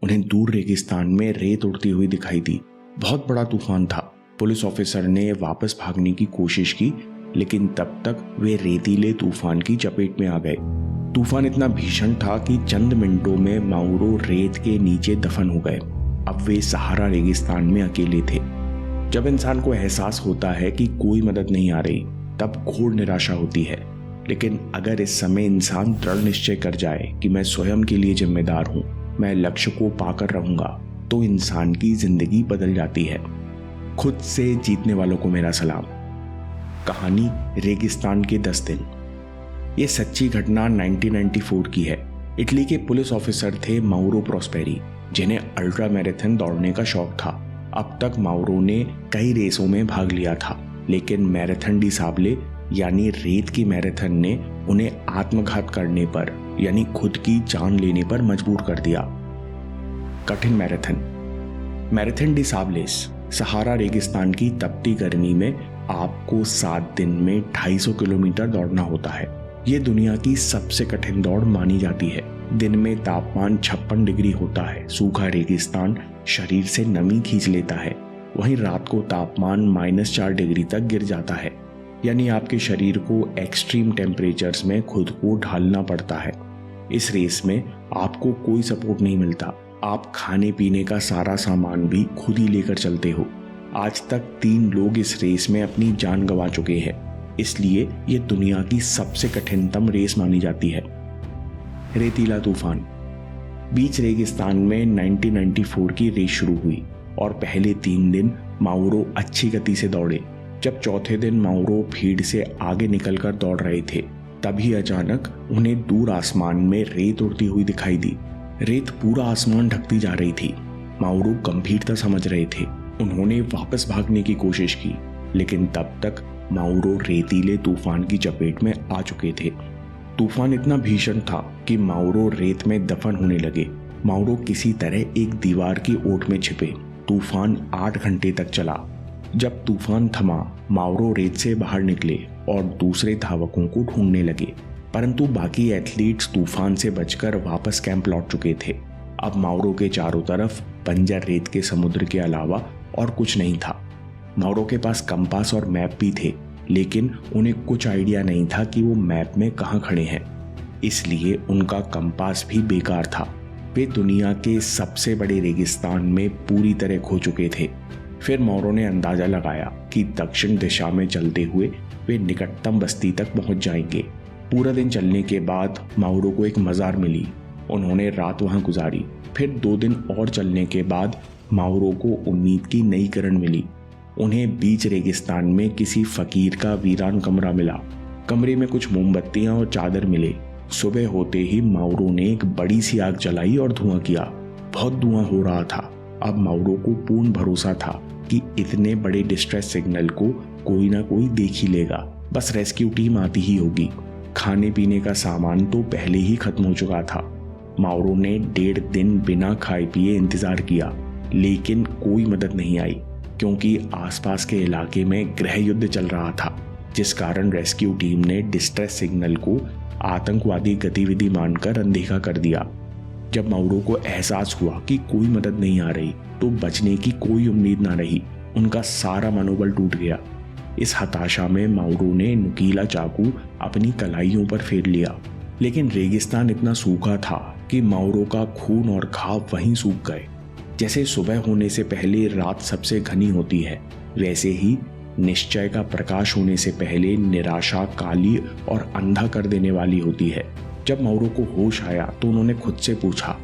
उन्हें दूर रेगिस्तान में रेत उड़ती हुई दिखाई दी। बहुत बड़ा तूफान था। पुलिस ऑफिसर ने वापस भागने की कोशिश की, लेकिन तब तक वे रेतीले तूफान की चपेट में आ गए। तूफान इतना भीषण था कि चंद मिनटों में माउरो रेत के नीचे दफन हो गए। अब वे सहारा रेगिस्तान में अकेले थे। जब इंसान को एहसास होता है कि कोई मदद नहीं आ रही, तब घोर निराशा होती है। लेकिन अगर इस समय इंसान दृढ़ निश्चय कर जाए कि मैं स्वयं के लिए जिम्मेदार हूं, मैं लक्ष्य को पाकर रहूंगा, तो इंसान की जिंदगी बदल जाती है। खुद से जीतने वालों को मेरा सलाम। कहानी रेगिस्तान के 10 दिन। ये सच्ची घटना 1994 की है। इटली के पुलिस ऑफिसर थे माउरो प्रॉस्पेरी, जिन्हें अल्ट्रा मैराथन दौड़ने का शौक था। अब तक माउरो ने कई रेसों में भाग लिया था, लेकिन मैराथन डी साबले यानी रेत की मैराथन ने उन्हें आत्मघात करने पर यानी खुद की जान लेने पर मजबूर कर दिया। कठिन मैराथन डी साबलेस सहारा रेगिस्तान की तपती गर्मी में आपको 7 दिन में 250 किलोमीटर दौड़ना होता है। ये दुनिया की सबसे कठिन दौड़ मानी जाती है। दिन में तापमान 56 डिग्री होता है। सूखा रेगिस्तान शरीर से नमी खींच लेता है। वहीं रात को तापमान -4 डिग्री तक गिर जाता है, यानी आपके शरीर को एक्सट्रीम टेम्परेचर्स में खुद को ढालना पड़ता है। इस रेस में आपको कोई सपोर्ट नहीं मिलता। आप खाने पीने का सारा सामान भी खुद ही लेकर चलते हो। आज तक 3 लोग इस रेस में अपनी जान गंवा चुके हैं, इसलिए ये दुनिया की सबसे कठिनतम रेस मानी जाती है। रेतीला तूफान। बीच रेगिस्तान में 1994 की रेस शुरू हुई और पहले 3 दिन माउरो अच्छी गति से दौड़े। जब चौथे दिन माउरो भीड़ से आगे निकलकर दौड़ रहे थे, तभी अचानक उन्हें दूर आसमान में रेत उड़ती हुई दिखाई दी। रेत पूरा आसमान ढकती जा रही थी। माउरो गंभीरता समझ रहे थे। उन्होंने वापस भागने की कोशिश की, लेकिन तब तक माउरो रेतीले तूफान की चपेट में आ चुके थे। तूफान इतना भीषण था कि माउरो रेत में दफन होने लगे। माउरो किसी तरह एक दीवार की ओट में छिपे। तूफान 8 घंटे तक चला। जब तूफान थमा, माउरो रेत से बाहर निकले और दूसरे धावकों को ढूंढने लगे, परंतु बाकी एथलीट्स तूफान से बचकर वापस कैंप लौट चुके थे। अब माउरो के चारों तरफ बंजर रेत के समुद्र के अलावा और कुछ नहीं था। माउरो के पास कंपास और मैप भी थे, लेकिन उन्हें कुछ आइडिया नहीं था कि वो मैप में कहाँ खड़े हैं, इसलिए उनका कंपास भी बेकार था। वे दुनिया के सबसे बड़े रेगिस्तान में पूरी तरह खो चुके थे। फिर माउरो ने अंदाजा लगाया कि दक्षिण दिशा में चलते हुए वे निकटतम बस्ती तक पहुंच जाएंगे। पूरा दिन चलने के बाद माउरो को एक मजार मिली। उन्होंने रात वहां गुजारी। फिर 2 दिन और चलने के बाद माउरो को उम्मीद की नई किरण मिली। उन्हें बीच रेगिस्तान में किसी फकीर का वीरान कमरा मिला। कमरे में कुछ मोमबत्तियां और चादर मिले। सुबह होते ही माउरो ने एक बड़ी सी आग जलाई और धुआं किया। बहुत धुआं हो रहा था। अब माउरो को पूर्ण भरोसा था कि इतने बड़े डिस्ट्रेस सिग्नल को कोई ना कोई देख ही लेगा, बस रेस्क्यू टीम आती ही होगी। खाने पीने का सामान तो पहले ही खत्म हो चुका था। माउरो ने 1.5 दिन बिना खाए पिए इंतजार किया, लेकिन कोई मदद नहीं आई, क्योंकि आसपास के इलाके में गृह युद्ध चल रहा था, जिस कारण रेस्क्यू टीम ने डिस्ट्रेस सिग्नल को आतंकवादी गतिविधि मानकर अनदेखा कर दिया। जब माउरो को एहसास हुआ कि कोई मदद नहीं आ रही, तो बचने की कोई उम्मीद ना रही। उनका सारा मनोबल टूट गया। इस हताशा में माउरो ने नुकीला चाकू अपनी कलाइयों पर फेर लिया, लेकिन रेगिस्तान इतना सूखा था कि माउरो का खून और घाव वहीं सूख गए। जैसे सुबह होने से पहले रात सबसे घनी होती है, वैसे ही निश्चय का प्रकाश होने से पहले निराशा काली और अंधा कर देने वाली होती है। जब माउरो को होश आया तो उन्होंने खुद से पूछा,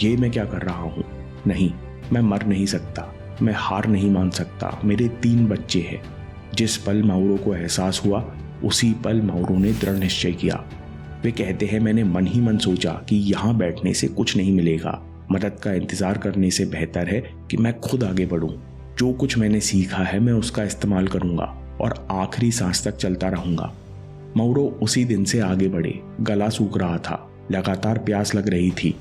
ये मैं क्या कर रहा हूँ? नहीं, मैं मर नहीं सकता, मैं हार नहीं मान सकता, मेरे 3 बच्चे हैं। जिस पल माउरो को एहसास हुआ, उसी पल माउरो ने दृढ़ निश्चय किया। वे कहते हैं, मैंने मन ही मन सोचा कि यहाँ बैठने से कुछ नहीं मिलेगा। मदद का इंतजार करने से बेहतर है कि मैं खुद आगे बढ़ूं। जो कुछ मैंने सीखा है मैं उसका इस्तेमाल करूंगा और आखिरी सांस तक चलता रहूंगा। माउरो उसी दिन से आगे बढ़े। गला सूख रहा था, लगातार प्यास लग रही थी।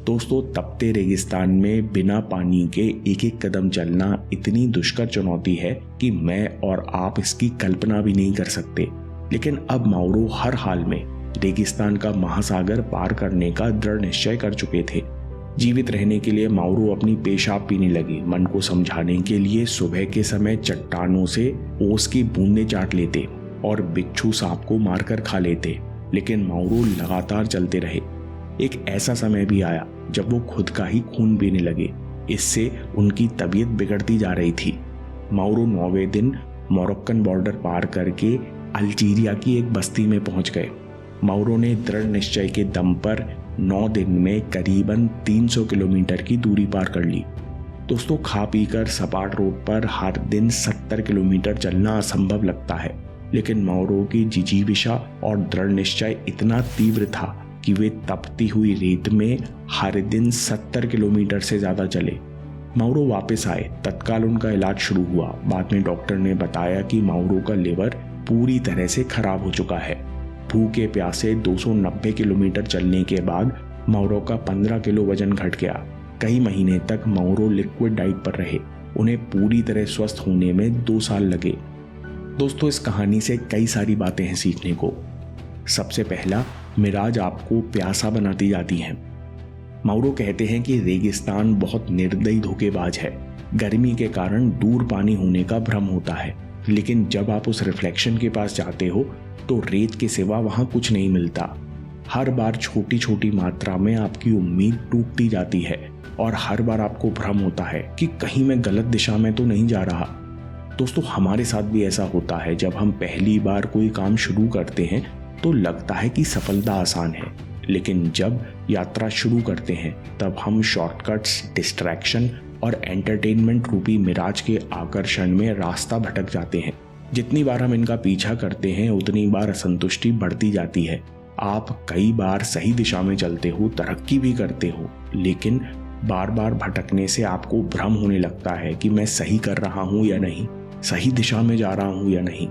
दोस्तों, तपते रेगिस्तान में बिना पानी के एक एक कदम चलना इतनी दुष्कर चुनौती है कि मैं और आप इसकी कल्पना भी नहीं कर सकते। लेकिन अब माउरो हर हाल में रेगिस्तान का महासागर पार करने का दृढ़ निश्चय कर चुके थे। जीवित रहने के लिए माउरो अपनी पेशाब पीने लगे। मन को समझाने के लिए सुबह के समय चट्टानों से ओस की बूंदें चाट लेते और बिच्छू सांप को मारकर खा लेते, लेकिन माउरो लगातार चलते रहे। एक ऐसा समय भी आया जब वो खुद का ही खून पीने लगे। इससे उनकी तबीयत बिगड़ती जा रही थी। माउरो 9वें दिन मोरक्कन बॉर्डर पार करके अल्जीरिया की एक बस्ती में पहुंच गए। माउरो ने दृढ़ निश्चय के दम पर 9 दिन में करीबन 300 किलोमीटर की दूरी पार कर ली। दोस्तों, खा पीकर सपाट रोड पर हर दिन 70 किलोमीटर चलना असंभव लगता है, लेकिन माउरो की जिजीविषा और दृढ़ निश्चय इतना तीव्र था कि वे तपती हुई रेत में हर दिन 70 किलोमीटर से ज्यादा चले। माउरो वापस आए। तत्काल उनका इलाज शुरू हुआ। बाद में डॉक्टर ने बताया कि माउरो का लिवर पूरी तरह से खराब हो चुका है। भूखे प्यासे 290 किलोमीटर चलने के बाद माउरो का 15 किलो वजन घट गया। कई महीने तक माउरो लिक्विड डाइट पर रहे। उन्हें पूरी तरह स्वस्थ होने में 2 साल लगे। दोस्तों, इस कहानी से कई सारी बातें हैं सीखने को। सबसे पहला, मिराज आपको प्यासा बनाती जाती हैं। माउरो कहते हैं कि रेगिस्तान बहुत निर्दयी धोखेबाज है। गर्मी के कारण दूर पानी होने का भ्रम होता है, लेकिन जब आप उस रिफ्लेक्शन के पास जाते हो तो रेत के सिवा वहां कुछ नहीं मिलता। हर बार छोटी छोटी मात्रा में आपकी उम्मीद टूटती जाती है और हर बार आपको भ्रम होता है कि कहीं मैं गलत दिशा में तो नहीं जा रहा। दोस्तों, हमारे साथ भी ऐसा होता है। जब हम पहली बार कोई काम शुरू करते हैं तो लगता है कि सफलता आसान है, लेकिन जब यात्रा शुरू करते हैं तब हम शॉर्टकट्स, डिस्ट्रैक्शन और एंटरटेनमेंट रूपी मिराज के आकर्षण में रास्ता भटक जाते हैं। जितनी बार हम इनका पीछा करते हैं उतनी बार असंतुष्टि बढ़ती जाती है। आप कई बार सही दिशा में चलते हो, तरक्की भी करते हो, लेकिन बार बार भटकने से आपको भ्रम होने लगता है कि मैं सही कर रहा हूं या नहीं, सही दिशा में जा रहा हूं या नहीं।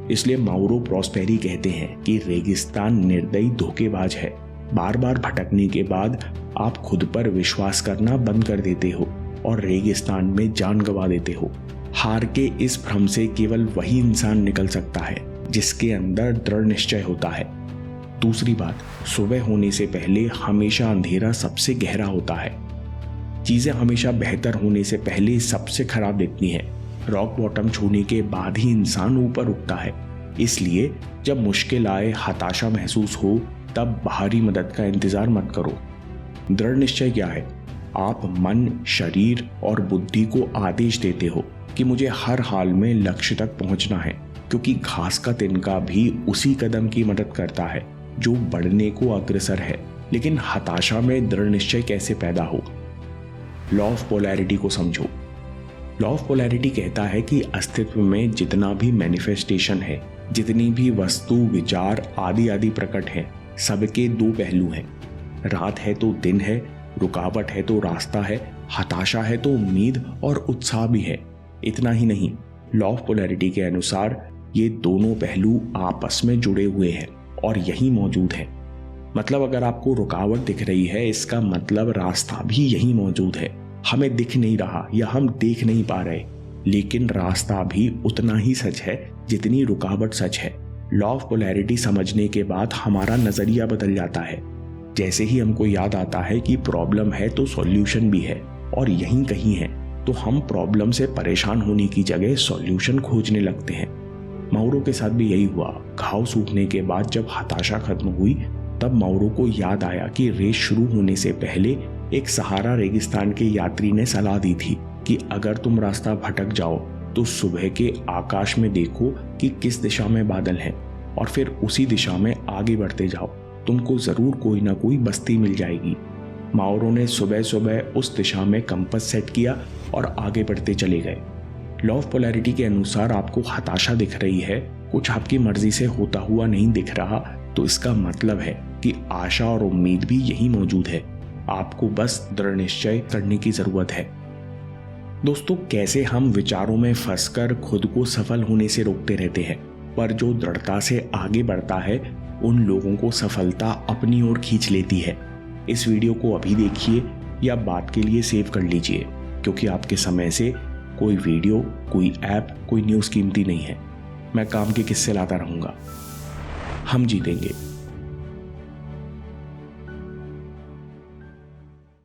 इसलिए माउरो प्रॉस्पेरी कहते हैं कि रेगिस्तान निर्दयी धोखेबाज है। बार बार भटकने के बाद आप खुद पर विश्वास करना बंद कर देते हो और रेगिस्तान में जान गंवा देते हो। हार के इस भ्रम से केवल वही इंसान निकल सकता है जिसके अंदर दृढ़ निश्चय होता है। दूसरी बात, सुबह होने से पहले हमेशा अंधेरा सबसे गहरा होता है। चीजें हमेशा बेहतर होने से पहले सबसे खराब दिखती हैं। रॉक बॉटम छूने के बाद ही इंसान ऊपर उठता है। इसलिए जब मुश्किल आए, हताशा महसूस हो, तब बाहरी मदद का इंतजार मत करो। दृढ़ निश्चय क्या है? आप मन, शरीर और बुद्धि को आदेश देते हो कि मुझे हर हाल में लक्ष्य तक पहुंचना है, क्योंकि घास का तिनका भी उसी कदम की मदद करता है जो बढ़ने को अग्रसर है। लेकिन हताशा में दृढ़ निश्चय कैसे पैदा हो? लॉ ऑफ पोलैरिटी को समझो। लॉ ऑफ पोलैरिटी कहता है कि अस्तित्व में जितना भी मैनिफेस्टेशन है, जितनी भी वस्तु, विचार आदि आदि प्रकट है, सबके 2 पहलू हैं। रात है तो दिन है, रुकावट है तो रास्ता है, हताशा है तो उम्मीद और उत्साह भी है। इतना ही नहीं, लॉ ऑफ पोलैरिटी के अनुसार ये दोनों पहलू आपस में जुड़े हुए हैं और यही मौजूद है। मतलब अगर आपको रुकावट दिख रही है, इसका मतलब रास्ता भी यही मौजूद है। हमें दिख नहीं रहा या हम देख नहीं पा रहे, लेकिन रास्ता भी उतना ही सच है जितनी रुकावट सच है। लॉ ऑफ पोलैरिटी समझने के बाद हमारा नजरिया बदल जाता है। जैसे ही हमको याद आता है कि प्रॉब्लम है तो सॉल्यूशन भी है और यहीं कहीं है, तो हम प्रॉब्लम से परेशान होने की जगह सॉल्यूशन खोजने लगते हैं। माउरो के साथ भी यही हुआ। घाव सूखने के बाद जब हताशा खत्म हुई, तब माउरो को याद आया कि रेस शुरू होने से पहले एक सहारा रेगिस्तान के यात्री ने सलाह दी थी कि अगर तुम रास्ता भटक जाओ तो सुबह के आकाश में देखो कि किस दिशा में बादल हैं और फिर उसी दिशा में आगे बढ़ते जाओ, तुमको जरूर कोई ना कोई बस्ती मिल जाएगी। माउरो ने सुबह सुबह उस दिशा में कंपास सेट किया और आगे बढ़ते चले गए। लॉ ऑफ पोलैरिटी के अनुसार आपको हताशा दिख रही है, कुछ आपकी मर्जी से होता हुआ नहीं दिख रहा, तो इसका मतलब है कि आशा और उम्मीद भी यही मौजूद है। आपको बस दृढ़ निश्चय करने की जरूरत है। दोस्तों, कैसे हम विचारों में फंसकर खुद को सफल होने से रोकते रहते हैं, पर जो दृढ़ता से आगे बढ़ता है उन लोगों को सफलता अपनी ओर खींच लेती है। इस वीडियो को अभी देखिए या बात के लिए सेव कर लीजिए, क्योंकि आपके समय से कोई वीडियो, कोई ऐप, कोई न्यूज़ कीमती नहीं है। मैं काम के किस्से लाता रहूंगा। हम जीतेंगे।